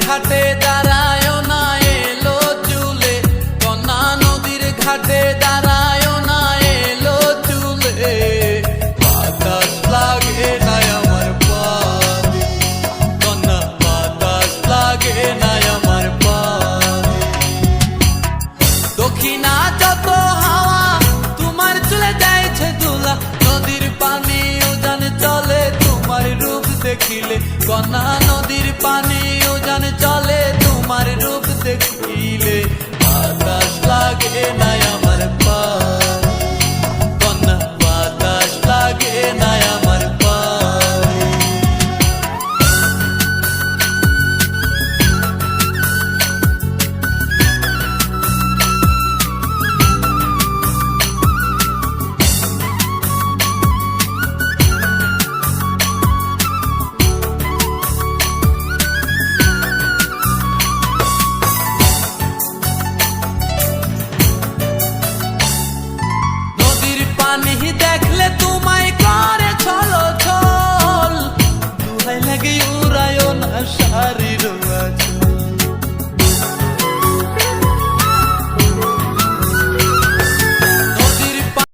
ঘাটে দাঁড়ায় না এলো চুলে, কন্যা নদীর ঘাটে দাঁড়ায় না এলো চুলে। বাতাস লাগে না আমার পায়ে, কন্যা বাতাস লাগে না আমার পায়ে। দক্ষিণা যত হাওয়া তোমার চলে যাইছে দুলা, নদীর পানি উজান চলে তোমার রূপ দেখিলে। কন্যা নদীর পানি উজান চলে তোমার রূপ দেখিলে। বাতাস লাগে না